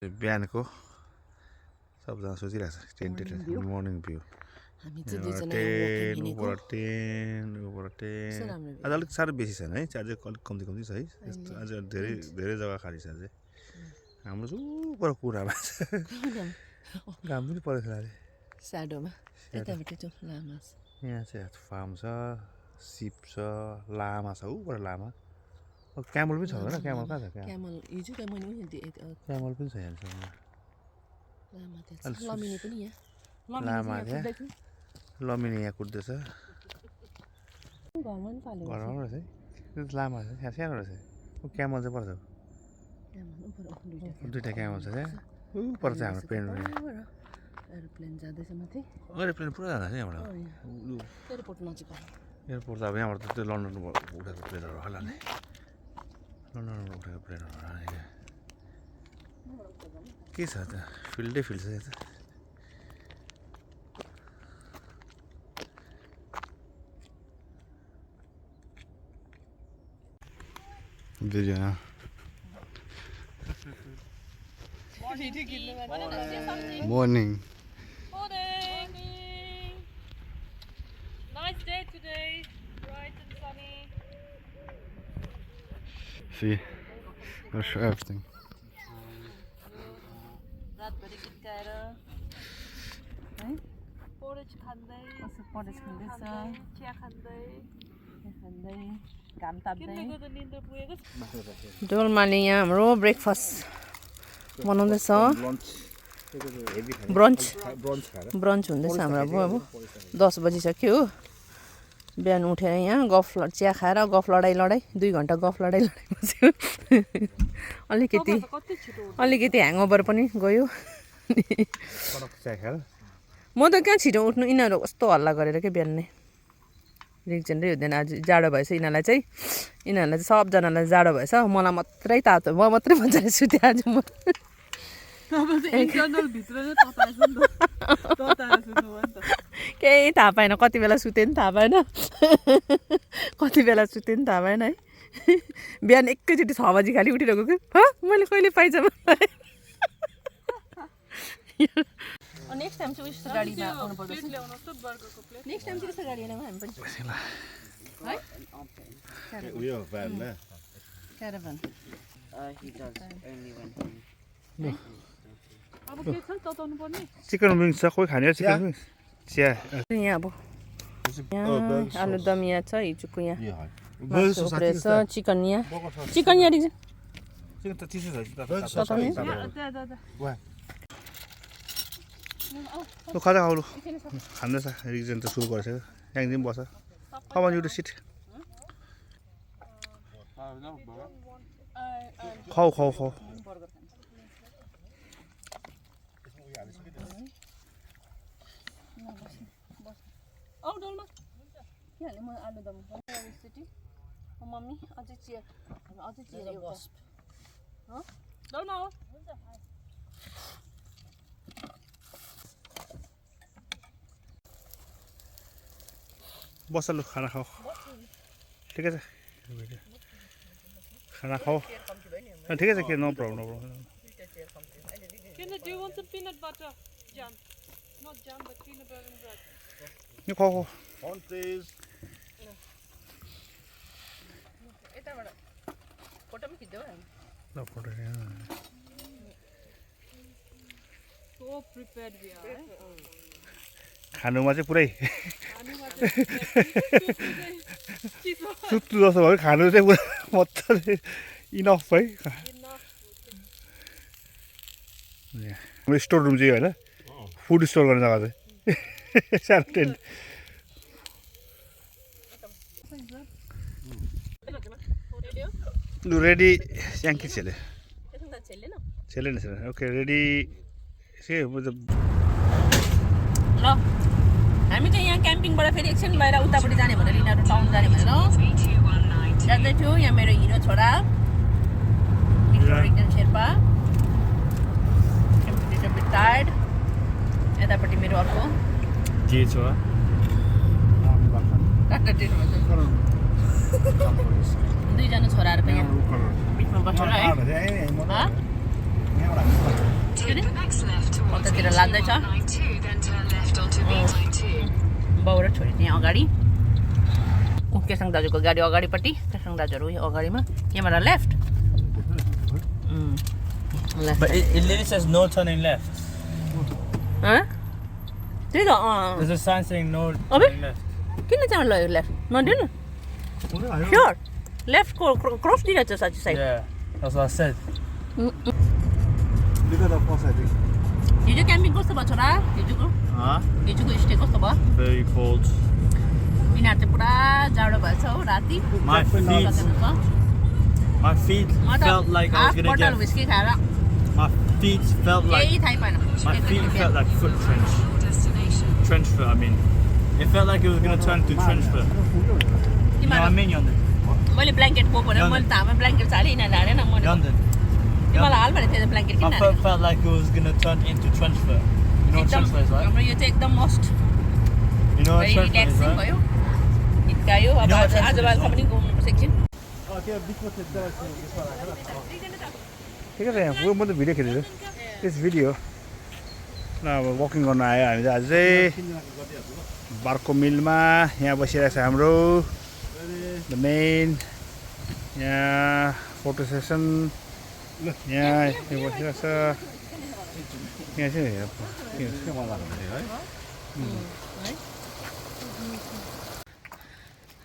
बिहानको सबजना सोचिरहेको छ टेन्टेड मर्निङ भ्यू हामी चाहिँ दुईजना यहाँ वकिङ हिँडेको आज अलिक साह्रो बेसी छैन है अझै अलिक कम्ती छ है आज धेरै धेरै जग्गा खाली छ अझै हाम्रो चाहिँ पर कुरामा छ घाम पनि परेको छ अरे स्याडोमा यतापट्टि त्यो लामा छ यहाँ चाहिँ फार्म छ सिप छ लामा छ ऊपर लामा क्यामल पनि छ होइन क्यामल कहाँ छ क्यामल हिजो त मैले क्यामल पनि छ यहाँ लामा त्यहाँ छ लमिनी पनि यहाँ लामा त्यहाँ लमिनी यहाँ कुद्दैछ घरमा पनि पालेको घरमा रहेछ है त्यो लामा छ यहाँ सानो रहेछ क्यामल चाहिँ पर्छ दुईवटा क्यामल छ त्यहाँ ऊपर चाहिँ हाम्रो पेन एरोप्लेन जाँदैछ माथि एरोप्लेन पुरा जाँदा छ यहाँबाट एयरपोर्ट नजिक एयरपोर्ट त अब यहाँबाट त्यो लन्डनमा उठेको प्लेनहरू होला नि लन्डनमा उठेको प्लेनहरू होला नि के छ त फिल्डै फिल्ड छ यहाँ त दुईजना morning. Nice day today, bright and sunny. See, I'll show everything. रातभरि गीत गाएर है पोरेज खाँदै कसो परेज खाँदैछ चिया खाँदै घाम ताप्दै किनेको त निन्द्रा पुगेको डोलमाले यहाँ हाम्रो ब्रेकफास्ट बनाउँदैछ ब्रन्च हुँदैछ हाम्रो अब 10 बजिसक्यो हो बिहान उठेर यहाँ गफ चिया खाएर गफ लडाइ 2 घन्टा गफ लडाइ बस्यो अलिकति ह्याङओभर पनि गयो म त कहाँ छिटो उठ्नु यिनीहरू कस्तो हल्ला गरेर के बिहान नै रिक्जेन्डै हुँदैन आज जाडो भएछ यिनीहरूलाई चाहिँ सबजनालाई जाडो भएछ मलाई मात्रै तातो म मात्रै मजाले सुतेँ आज म केही थाहा पाएन कति बेला सुतेँ नि थाहा पाएन है बिहान एकैचोटि 6 बजी खालि उठिरहेको कि मैले कहिले पाइजामा नेक्स्ट टाइम चाहिँ उयसको गाडीमा आउनु पर्छ नेक्स्ट टाइम चाहिँ गाडी आउनु हामी पनि है उयो भ्यान क्याराभन अब के छ तताउनु पर्ने चिकन विङ्स छ कोही खाने चिकन विङ्स चिया यहाँ अब आलुदम यहाँ छ हिजोको यहाँ मासु उब्रेछ चिकन यहाँ रिक्जेन चिकन त चिसो छ लु खाजा खाऊ लु खाँदैछ रिक्जेन त सुरु गरेछ एकदिन बस्छ कमान एउटा सिट खाऊ डोलमा के हाल्ने म आलुदम मम्मी अझै चिया डोलमा हो बस लु खाना खाऊ ठिकै छ खाना खाऊ ठिकै छ के no problem do you want some peanut butter jam not jam but peanut butter and bread यो खाऊ please यताबाट फोटो पनि खिच्देऊ हामी ल photo so prepared we are खानुमा चाहिँ पुरै सुत्नु जस्तो भयो खानु चाहिँ पुरा मजाले इनफ है हाम्रो स्टोर रुम चाहिँ होइन फुड स्टोर गर्ने जग्गा चाहिँ सानो टेन्ट लु रेडी याङ्की छेले छेले ओके रेडी ल हामी चाहिँ यहाँ क्याम्पिङबाट फेरि एकछिन बाहिर उतापट्टि जाने भनेर यिनीहरू टाउन जाने भनेर जाँदै थियो यहाँ मेरो हिरो छोरा शेर्पा टायर्ड यतापट्टि मेरो अर्को के छ दुईजना छोराहरूको यहाँ बिचमा बसेर है यतातिर लाँदैछ बाउ र छोरी त्यहाँ अगाडि केसाङ दाजुको गाडी अगाडिपट्टि केसाङ दाजुहरू अगाडिमा यहाँबाट left But it literally says no turning left. त्यही त There's a sign saying no अबे turning left. किन चाहिँ लग्यो लेफ्ट नदिनु स्योर लेफ्टको क्रस दिइरहेको छ साँच्ची side Yeah, that's what I said. Look at the first, I think. हिजो क्याम्पिङ कस्तो भयो छोरा हिजोको स्टे कस्तो भयो Very cold. यिनीहरू चाहिँ पुरा जाडो भएछ हो राति My feet felt like I was gonna बोतल get. विस्की खाएर My feet felt केही like. थाहै पाएन My feet felt like foot trench. Trench foot, I mean. It felt like it was gonna turn to trench foot. You know what I mean, Yonder? मैले blanket बोको भनेर मैले त हाम्रो blanket चालेँ यिनीहरूले हालेन मैले Yonder. तिमीलाई हाल भनेको थियो ब्ल्याङ्केट किन My foot felt like it was gonna turn into trench foot. You know what एकदम trench foot is, right? हाम्रो यो चाहिँ एकदम must You know what very trench foot is, relaxing right? भयो हिर्कायो अब You know what trench आज foot is, बालसम्म पनि घुम्नुपर्छ एकछिन ठिकै छ यहाँ पुरो म त भिडियो खेलेको यस भिडियो ल अब वकिङ गर्न आयो हामी चाहिँ आज चाहिँ बारको मिलमा यहाँ बसिरहेको छ हाम्रो द मेन यहाँ फोटो सेसन यहाँ बसिरहेको छ यहाँ चाहिँ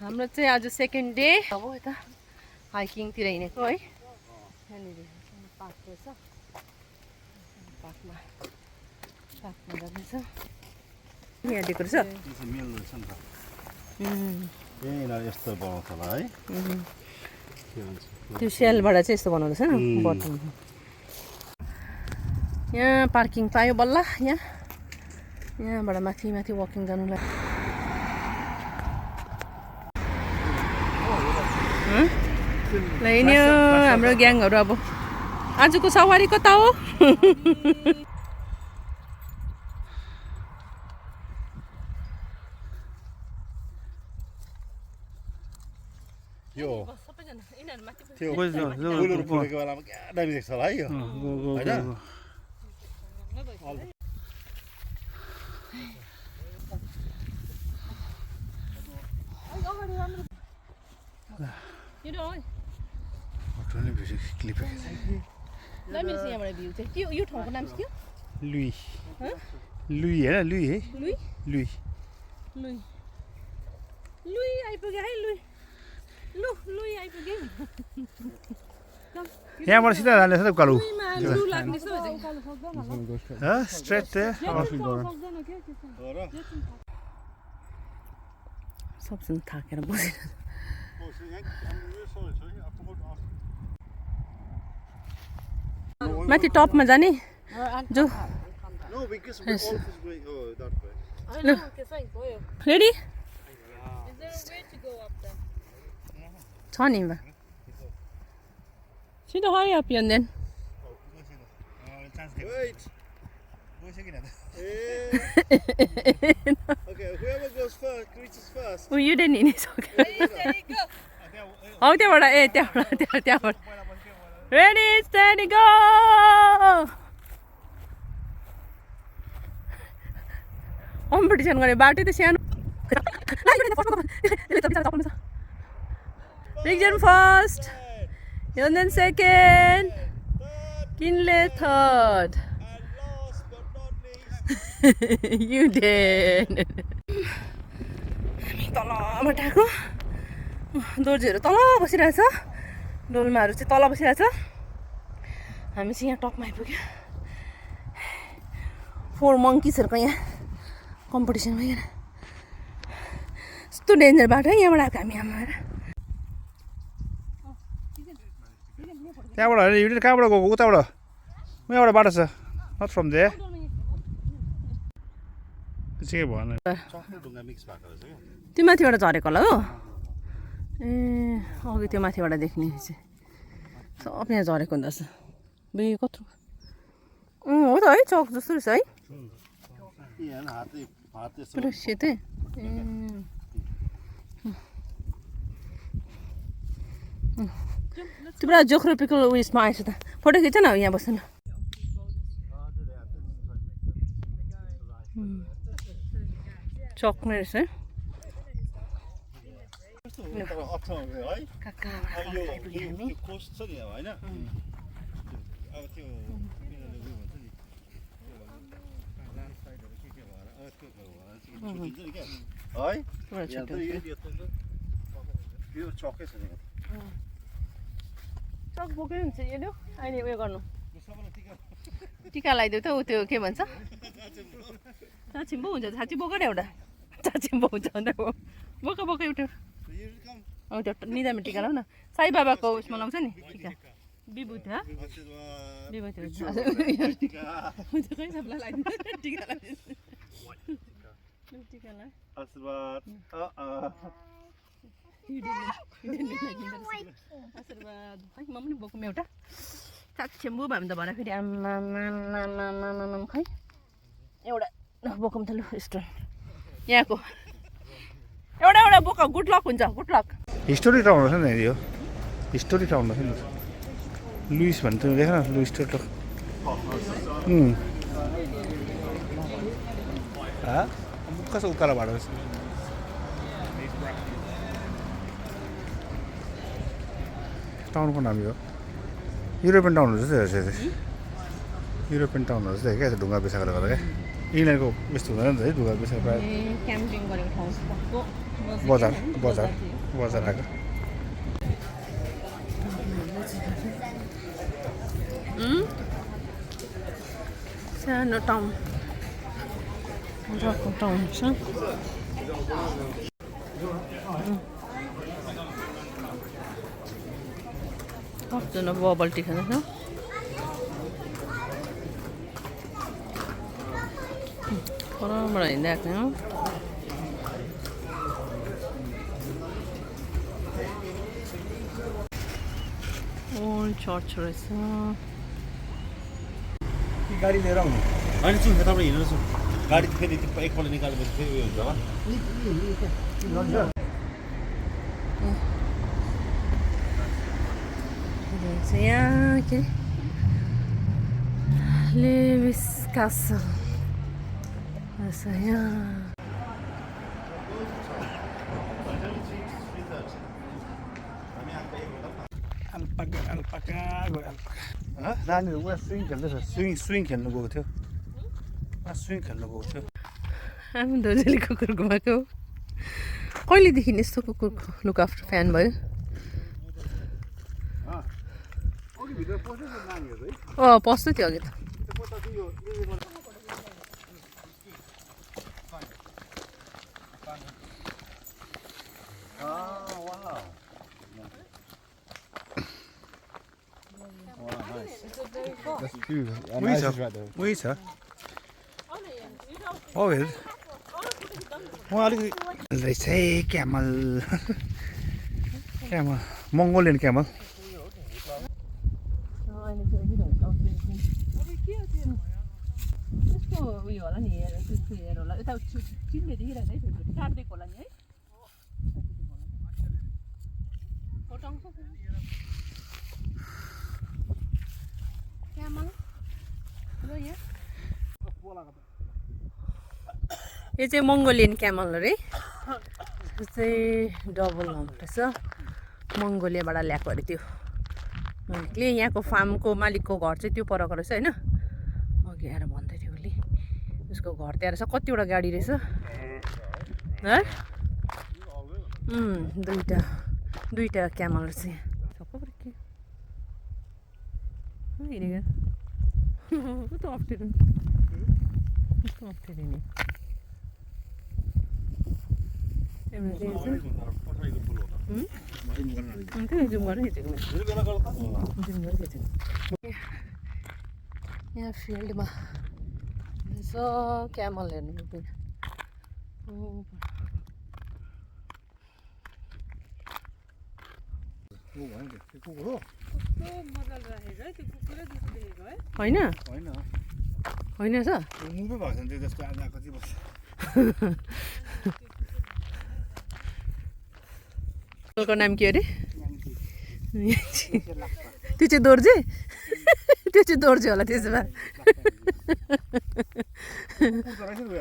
हाम्रो चाहिँ आज सेकेन्ड डे अब यता हाइकिङतिर हिँडेको है यहाँनिर पार्क रहेछ पार्कमा जाँदैछ यहाँ दिएको रहेछ यस्तो बनाउँछ होला है त्यो सेलबाट चाहिँ यस्तो बनाउँदैछ नि बटन यहाँ पार्किङ पायो बल्ल यहाँबाट माथि माथि वकिङ गर्नुलाई ल हिँड्यो हाम्रो ग्याङहरू अब आजको सवारी कता हो यो सबैजना यिनीहरू माथि त्यो फुलहरू फुलेको बेलामा क्या दामी देख्छ होला है यो होइन क्लिप दामी रहेछ यहाँबाट भ्यू चाहिँ के यो ठाउँको नाम चाहिँ के हो लुई लुई होइन लुई है लुई लुई लुई लुई आइपुग्यो है लुई लु लुई आइपुग्यो यहाँबाट सिधा जाने छ त उकालो लुईमा लु लाग्ने छ स्ट्रेट सबजना थाकेर बसेर माथि टपमा जाने जो रेडी छ नि छिटो hurry up and then Okay, whoever goes first reaches first. यो डेन हिँडिसक्यो हौ त्यहाँबाट ए त्यहाँबाट रेडी स्टेडी गो कम्पिटिसन गर्ने बाटो त सानो रिजन फर्स्ट योन्दन सेकेन्ड किनले थर्ड यु डेन हामी तलबाट आएको दोर्जीहरू तल बसिरहेछ डोल्माहरू चाहिँ तल बसिरहेछ हामी चाहिँ यहाँ टपमा आइपुग्यो 4 मङ्किसहरूको यहाँ कम्पिटिसन भइकन यस्तो डेन्जर बाटो है यहाँबाट आएको हामी आएर त्यहाँबाट होइन युनिट कहाँबाट गएको उताबाट यहाँबाट बाटो छ नट फ्रम दे के भएन त्यो माथिबाट झरेको होला हो ए अघि त्यो माथिबाट देख्ने चाहिँ सब यहाँ झरेको हुँदो रहेछ बे कत्रो हो त है चौक जस्तो रहेछ है पुरा सेतै ए त्यो पुरा जोग्राफिकल उयसमा आएछ त फोटो खिच न यहाँ बस्नु चक्ने रहेछ है अप्ठ्यारो है काका अब यो कोस्ट छ नि होइन अब त्यो ल्यान्डस्लाइडहरू के भएर छुट्टिन्छ नि क्या है यो चकै छ नि चक बोकै हुन्छ यो अहिले उयो गर्नु टिका लगाइदेऊ त ऊ त्यो के भन्छ छाचिम्बो हुन्छ छाची बोक र एउटा छाचिम्बो हुन्छ अन्त बोका बोका एउटा हो त्यो निधामा टिका लाउ न साई बाबाको उसमा लाउँछ नि टिका विभूति हो विभूति हुन्छ खै सबलाई लगाइदिनु टिका लगाइदिनु टिका ला आशीर्वाद आशीर्वाद खै म पनि बोकौँ एउटा छाचिम्बो भयो भने त भन फेरि आम्मामामामामाम खै एउटा बोकौँ त लु स्टोन यहाँको एउटा एउटा बोक गुड लक हुन्छ गुड लक हिस्टोरिक टाउन रहेछ नि यो हिस्टोरिक टाउन रहेछ नि लुइस भन्ने त देख न लुइस टोटो कसो उकालो भाडो रहेछ टाउनको नाम यो युरोपियन टाउनहरू जस्तै रहेछ युरोपियन टाउनहरू जस्तै क्या ढुङ्गा बेसाएर गर्दा क्या इङ्ल्यान्डको यस्तो हुँदैन नि त है ढुङ्गा बेसाएर प्रायः क्याम्पिङ गरेको ठाउँ बजार बजार बजार आएको सानो टाउन मजाको टाउन छ कतिजना बबल टी खाँदैछ परबाट हिँडिरहेको हो ओल्ड चर्च रहेछ गाडी लिएर आउनु होइन सुन यताबाट हिँडेर सुन गाडी फेरि एकपल्ट निकालेपछि फेरि उयो हुन्छ होला यहाँ के लेविस कासल रहेछ यहाँ अल्पाका अल्पाका गयो अल्पाका नानीहरू उहाँ स्विङ खेल्दैछ स्विङ खेल्नु गएको थियो स्विङ खेल्नु गएको थियो हामी दोजेली कुकुर घुमाएको कहिलेदेखि यस्तो कुकुरको लुक आफ्टर फ्यान भयो अँ पस्दै थियो अघि त उही छ हो हेर म अलिकति रहेछ है क्यामल क्यामल मङ्गोलियन क्यामल त्यसको उयो होला नि हेर त्यसको हेर होला यता चिन्ने देखिरहेको है फेरि काटिदिएको होला नि है यो चाहिँ मङ्गोलियन क्यामल अरे यो चाहिँ डबल हम्प रहेछ मङ्गोलियाबाट ल्याएको अरे त्यो मालिकले यहाँको फार्मको मालिकको घर चाहिँ त्यो परको रहेछ होइन अघि आएर भन्दै थियो उसले उसको घर त्यहाँ रहेछ कतिवटा गाडी रहेछ दुईवटा क्यामल रहेछ सबैबाट के हिँडेको कस्तो अप्ठ्यारो कस्तो अप्ठ्यारो नि यहाँ फिल्डमा यसो क्यामल हेर्नु होइन होइन छ को नाम के अरे त्यो चाहिँ दोर्जे त्यो चाहिँ दोर्जे होला त्यसो भए कुकुर रहेछ नि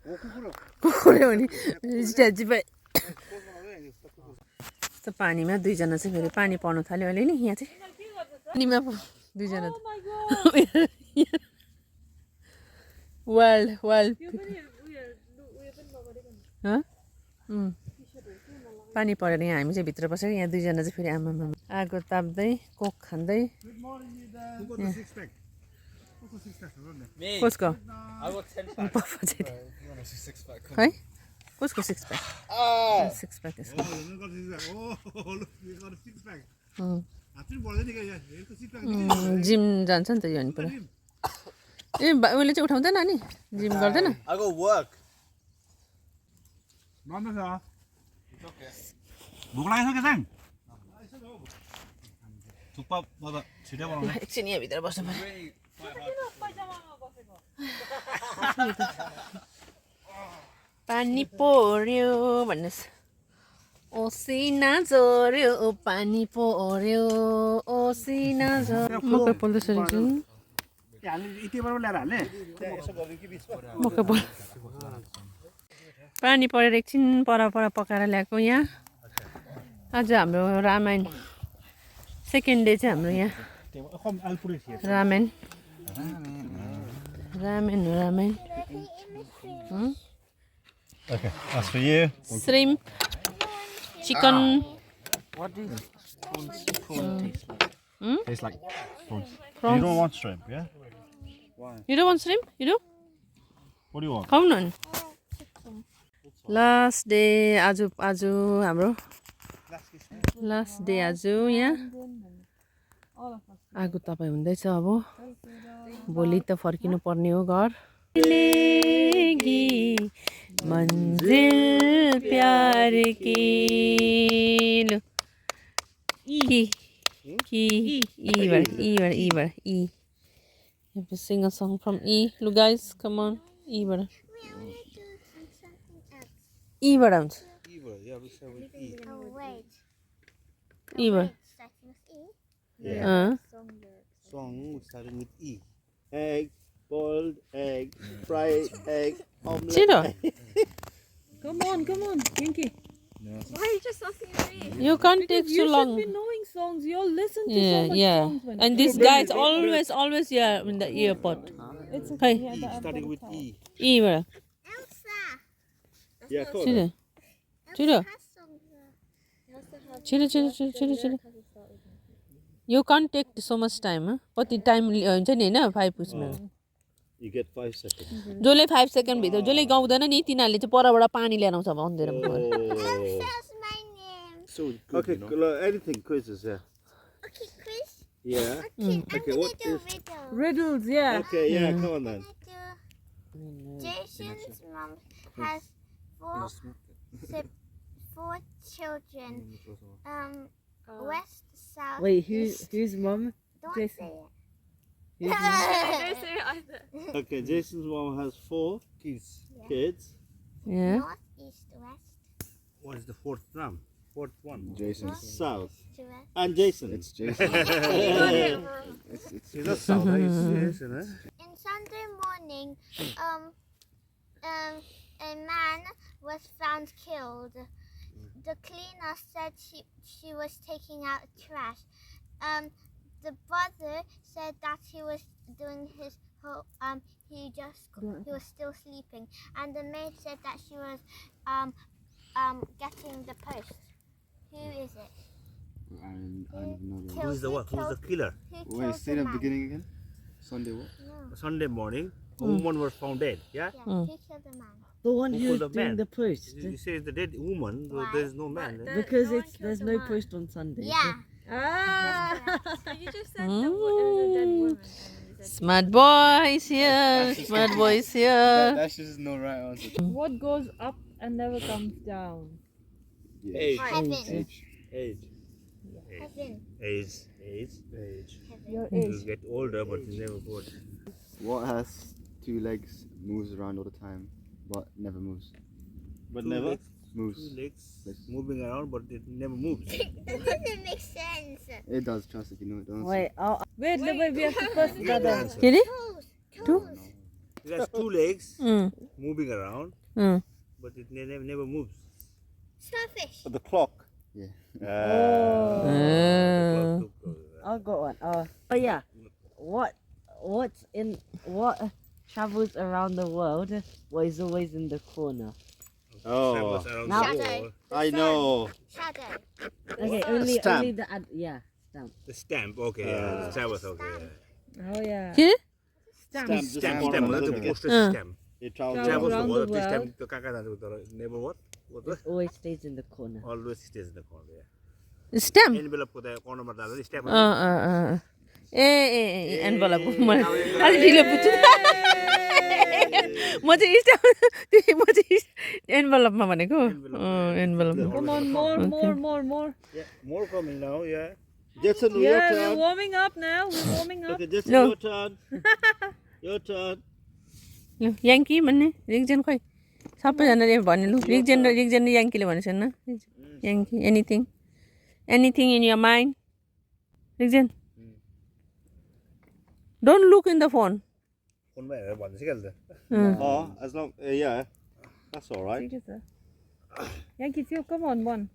ओ कुकुर कुकुरै हो नि जिपे यस्तो पानीमा दुईजना चाहिँ फेरि पानी पर्नु थाल्यो अहिले नि यहाँ चाहिँ पानीमा दुईजना वाइल्ड पानी परेर यहाँ हामी चाहिँ भित्र बसेको यहाँ दुईजना चाहिँ फेरि आमा आगो ताप्दै कोक खाँदै कसको है कसको 6 प्याक 6 प्याक यसको जिम जान्छ नि त यो अनि पुरा ए उसले चाहिँ उठाउँदैन नि जिम गर्दैन I go work. भोक लागेको छ क्या थुक्पा मलाई छिटै बनाउनु एकछिन यहाँ भित्र बस्नु पर्यो पानी पर्यो भन्नुहोस् ओसिना झऱ्यो पानी पर्यो ओसिना झऱ्यो मकै पोल्दैछ मकै पोल पानी परेर एकछिन पर पकाएर ल्याएको यहाँ आज हाम्रो रामायण सेकेन्ड डे चाहिँ हाम्रो यहाँ ramen Okay, that's for you. shrimp chicken Tastes like prawns. prawns. You don't want shrimp, yeah? You don't want shrimp? You do? What do you want? खाऊ न लास्ट डे आज हाम्रो लास्ट डे आज यहाँ आगो तपाईँ हुँदैछ अब भोलि त फर्किनु पर्ने हो घर मन्जिल प्यार की लो E. You have to sing a song from E. Look guys, come on. E बाट E बाट हुन्छ Yeah, we start with E. Oh, wait. E बाट Starting with E. Yeah. Song lyrics. Song starting with E. Egg, boiled egg, fried egg, omelette. छिटो Come on, Pinky. Why are you just asking me? You can't take You so long. should be knowing songs. You all listen to so Yeah, much yeah. songs. When And this guy is always here in the airport. it's Hey, E, starting with E. E बाट Elsa. Yeah, cool. छिटो छिटो Elsa has songs. छिटो You can't take so much time. कति time हुन्छ नि होइन 5 उसमा You get 5 seconds. जसले 5 सेकेन्ड भित्र जसले गाउँदैन नि तिनीहरूले चाहिँ परबाट पानी ल्याएर आउँछ भन्दैनौँ Elsa's my name. So good, okay, you know. Anything quizzes, yeah. Okay, Chris. Yeah. Okay, Okay, I'm what gonna do is- riddle. riddles, yeah. Okay, yeah, come on then. Jason's mom has four children. West, south. Wait, east. whose mum? Don't Jason. say it. Okay, Jason's mom has 4 kids. Yeah. North, east, west, What is the fourth one? Fourth one. Jason. South. to west. And Jason. It's Jason. He's not South, he's Jason, eh? In Sunday morning, a man was found killed. The cleaner said she was taking out trash. The brother said that he was doing his whole, he was still sleeping, and the maid said that she was getting the post. Who is it? I don't know. Who is the what? Who's the killer? Who killed Wait, say the the man? beginning again. Sunday what? No. Sunday morning, a woman was found dead, yeah? Yeah, who killed the man? The one Who who's killed the doing man? the post. You say it's the dead woman, Why? there's no man. eh? Because No one there's killed no the man. post on Sunday. Yeah. Ah! So you just said Smart boys here. Smart boys here. That's just no right answer. What goes up and never comes down? Age. Heaven. Age. Heaven. Age. Your You get older, but you never go. What has 2 legs, moves around all the time, but never moves? But Two never. legs. Moves. 2 legs moving around, but it never moves. That doesn't make sense. It does, trust if you know it. Don't Wait, we have to first Toes. brother. के अरे Toes. It has two legs moving around, but it never moves. Starfish. The clock. Yeah. I got one. Oh yeah. What travels around the world but is always in the corner? Oh, Travels around Now- the Shadow. world. I know. Shadow. Okay, only Stamp. the stamp. The stamp. Okay, yeah. The travels. Okay. Yeah. Oh yeah. के Stamp. just Stamp. one Stamp. of The them. postage stamp. It travels Travels around. the around world. the This time, world. the kaka never what? What? It always stays in the corner. Always stays in the corner. Yeah. Stamp Envelope को the corner मा डाल्दा stamp. ए एन्भलप मैले अलिक ढिलो बुझ्छु म चाहिँ एन्भलपमा भनेको एन्भलप Come on, more. Yeah. More coming now. Yeah. Jetson, your Yeah, we're turn. warming up now. We're warming up. Okay, Jetson, No. your turn. Your turn. Yangki भन्ने रिक्जन खोइ सबैजनाले भन्यो लु रिक्जन र याङ्कीले भनेको छैन याङ्की एनिथिङ इन यर माइन्ड रिक्जन don't look in the phone फोनमा हेरेर भन्दैछ क्या अहिले त. Oh, as long, yeah, that's all right. Yankee, come on, one.